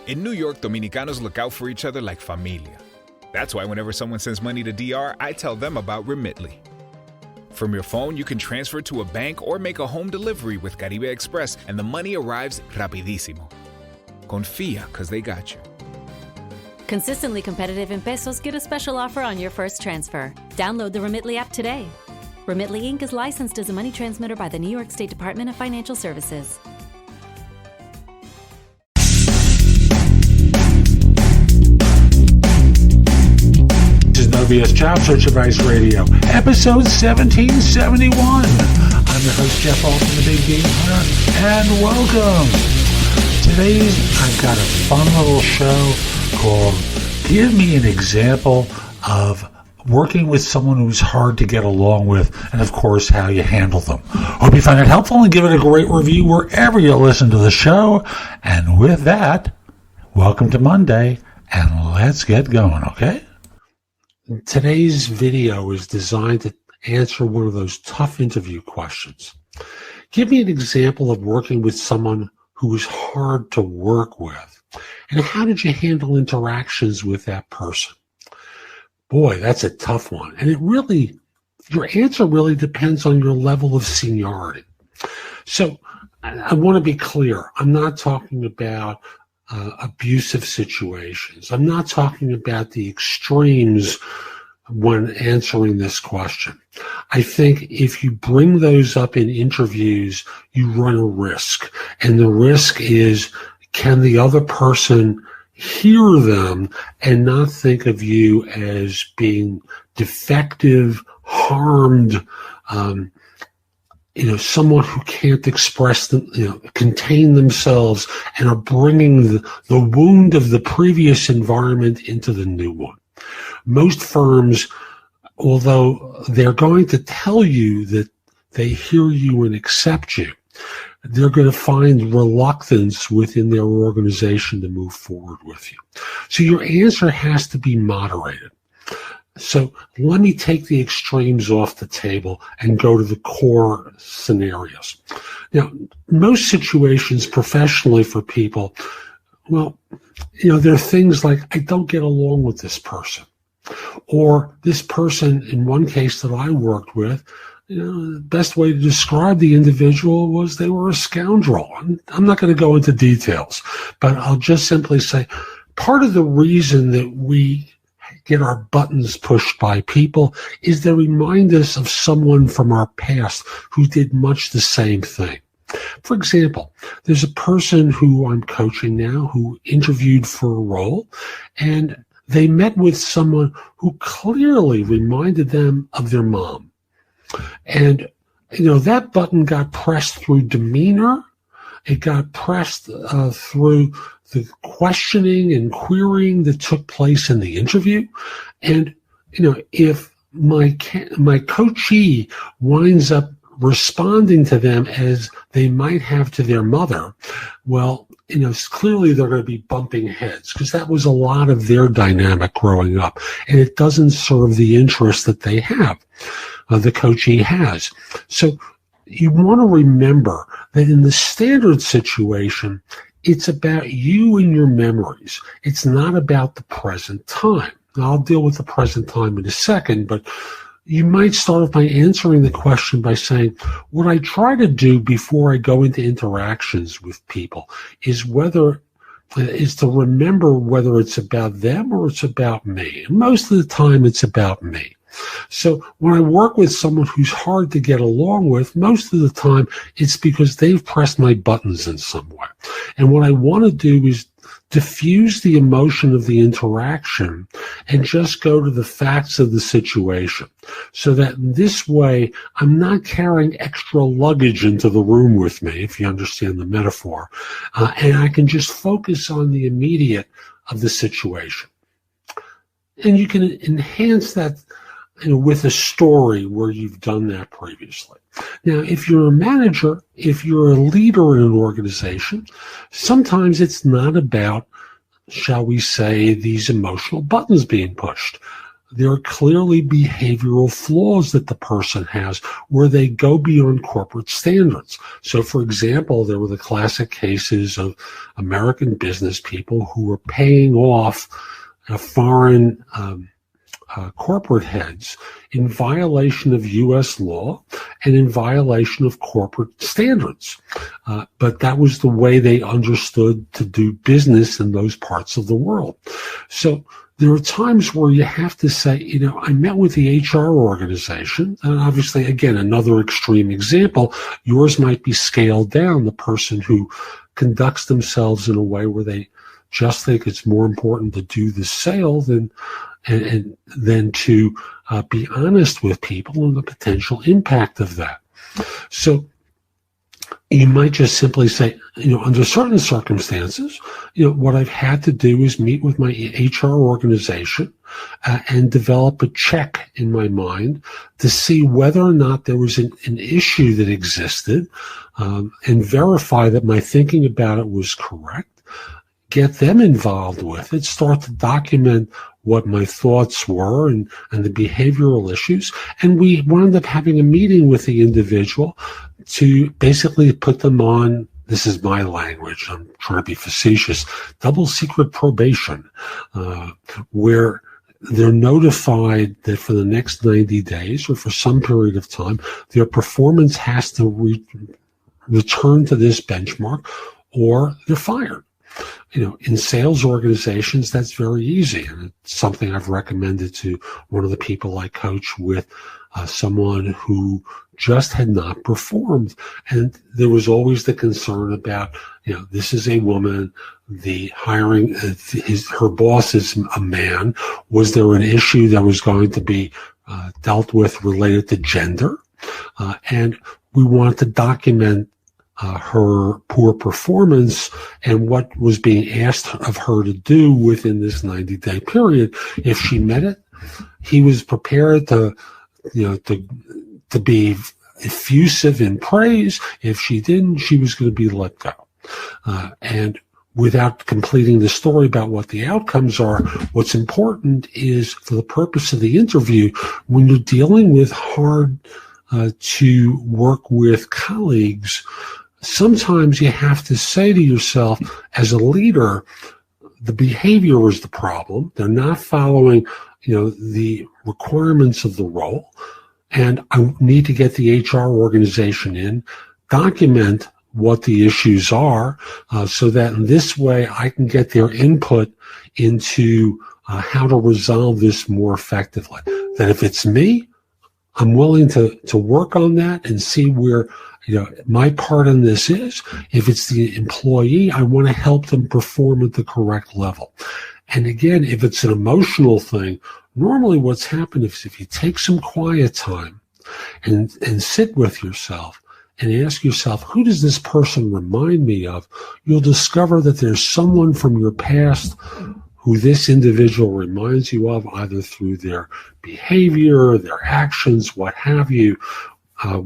In New York, Dominicanos look out for each other like familia. That's why whenever someone sends money to DR, I tell them about Remitly. From your phone, you can transfer to a bank or make a home delivery with Caribe Express, and the money arrives rapidísimo. Confía, because they got you. Consistently competitive in pesos, get a special offer on your first transfer. Download the Remitly app today. Remitly Inc. is licensed as a money transmitter by the New York State Department of Financial Services. OBS Job Search Advice Radio, episode 1771. I'm your host, Jeff Altman, the Big Game Hunter, and welcome. I've got a fun little show called Give Me an Example of Working with Someone Who's Hard to Get Along With, and of course, how you handle them. Hope you find it helpful and give it a great review wherever you listen to the show. And with that, welcome to Monday, and let's get going, okay? Today's video is designed to answer one of those tough interview questions. Give me an example of working with someone who is hard to work with, and how did you handle interactions with that person? Boy, that's a tough one. And your answer really depends on your level of seniority. So I want to be clear. I'm not talking about abusive situations. I'm not talking about the extremes when answering this question. I think if you bring those up in interviews, you run a risk. And the risk is, can the other person hear them and not think of you as being defective, harmed, someone who can't express them, contain themselves, and are bringing the wound of the previous environment into the new one. Most firms, although they're going to tell you that they hear you and accept you, they're going to find reluctance within their organization to move forward with you. So your answer has to be moderated. So let me take the extremes off the table and go to the core scenarios. Now, most situations professionally for people, there are things like, I don't get along with this person. Or this person, in one case that I worked with, the best way to describe the individual was they were a scoundrel. I'm not going to go into details, but I'll just simply say part of the reason that we get our buttons pushed by people is they remind us of someone from our past who did much the same thing. For example, there's a person who I'm coaching now who interviewed for a role, and they met with someone who clearly reminded them of their mom. And, that button got pressed through demeanor. It got pressed through the questioning and querying that took place in the interview. And, if my coachee winds up responding to them as they might have to their mother, clearly they're going to be bumping heads because that was a lot of their dynamic growing up. And it doesn't serve the interest that they have, the coachee has. So you want to remember that in the standard situation, it's about you and your memories. It's not about the present time. Now, I'll deal with the present time in a second, but you might start off by answering the question by saying, what I try to do before I go into interactions with people is to remember whether it's about them or it's about me. And most of the time, it's about me. So when I work with someone who's hard to get along with, most of the time, it's because they've pressed my buttons in some way. And what I want to do is diffuse the emotion of the interaction and just go to the facts of the situation, so that this way I'm not carrying extra luggage into the room with me, if you understand the metaphor, and I can just focus on the immediate of the situation. And you can enhance that with a story where you've done that previously. Now, if you're a manager, if you're a leader in an organization, sometimes it's not about, shall we say, these emotional buttons being pushed. there are clearly behavioral flaws that the person has where they go beyond corporate standards. So, for example, there were the classic cases of American business people who were paying off foreign corporate heads in violation of U.S. law and in violation of corporate standards. But that was the way they understood to do business in those parts of the world. So there are times where you have to say, I met with the HR organization, and obviously, again, another extreme example, yours might be scaled down, the person who conducts themselves in a way where they just think it's more important to do the sale than to be honest with people and the potential impact of that. So you might just simply say, under certain circumstances, what I've had to do is meet with my HR organization and develop a check in my mind to see whether or not there was an issue that existed and verify that my thinking about it was correct, get them involved with it, start to document what my thoughts were and the behavioral issues. And we wound up having a meeting with the individual to basically put them on, this is my language, I'm trying to be facetious, double secret probation, where they're notified that for the next 90 days or for some period of time, their performance has to return to this benchmark or they're fired. In sales organizations, that's very easy. And it's something I've recommended to one of the people I coach with, someone who just had not performed. And there was always the concern about, this is a woman, the hiring, her boss is a man. Was there an issue that was going to be dealt with related to gender? And we wanted to document her poor performance and what was being asked of her to do within this 90-day period. If she met it, he was prepared to be effusive in praise. If she didn't, she was going to be let go. And without completing the story about what the outcomes are, what's important is, for the purpose of the interview, when you're dealing with hard to work with colleagues, sometimes you have to say to yourself, as a leader, the behavior is the problem. They're not following, the requirements of the role. And I need to get the HR organization in, document what the issues are, so that in this way I can get their input into how to resolve this more effectively. That if it's me, I'm willing to work on that and see where my part in this is. If it's the employee, I want to help them perform at the correct level. And again, if it's an emotional thing, normally what's happened is if you take some quiet time and sit with yourself and ask yourself, who does this person remind me of? You'll discover that there's someone from your past who this individual reminds you of, either through their behavior, their actions, what have you,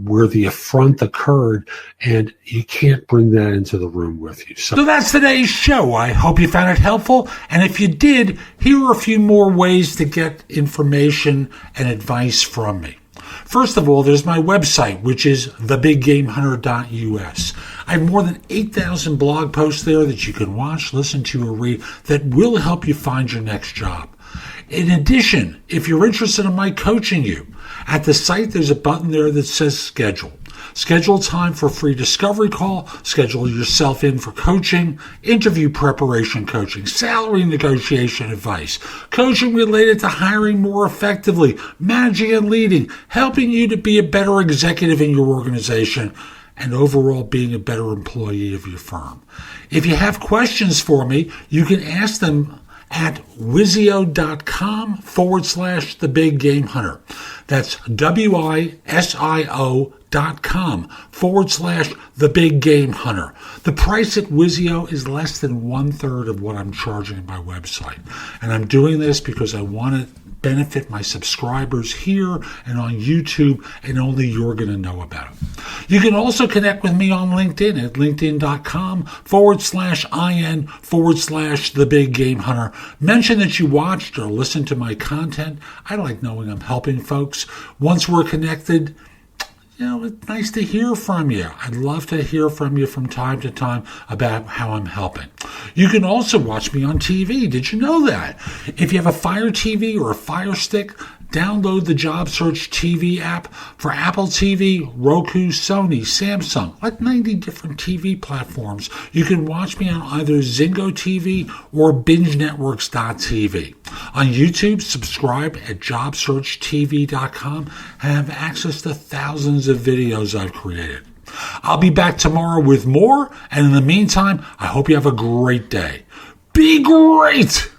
where the affront occurred, and you can't bring that into the room with you. So that's today's show. I hope you found it helpful. And if you did, here are a few more ways to get information and advice from me. First of all, there's my website, which is thebiggamehunter.us. I have more than 8,000 blog posts there that you can watch, listen to, or read that will help you find your next job. In addition, if you're interested in my coaching you, at the site there's a button there that says schedule. Schedule time for a free discovery call, schedule yourself in for coaching, interview preparation coaching, salary negotiation advice, coaching related to hiring more effectively, managing and leading, helping you to be a better executive in your organization, and overall being a better employee of your firm. If you have questions for me, you can ask them at wisio.com/thebiggamehunter. That's wisio.com/thebiggamehunter. The price at Wisio is less than 1/3 of what I'm charging at my website. And I'm doing this because I want to benefit my subscribers here and on YouTube, and only you're going to know about it. You can also connect with me on LinkedIn at linkedin.com/IN/The Big Game Hunter. Mention that you watched or listened to my content. I like knowing I'm helping folks. Once we're connected, it's nice to hear from you. I'd love to hear from you from time to time about how I'm helping. You can also watch me on TV. Did you know that? If you have a FireTV or a Fire Stick, download the Job SearchTV app for Apple TV, Roku, Sony, Samsung, like 90 different TV platforms. You can watch me on either Zingo TV or BingeNetworks.tv. On YouTube, subscribe at JobSearchTV.com and have access to thousands of videos I've created. I'll be back tomorrow with more, and in the meantime, I hope you have a great day. Be great!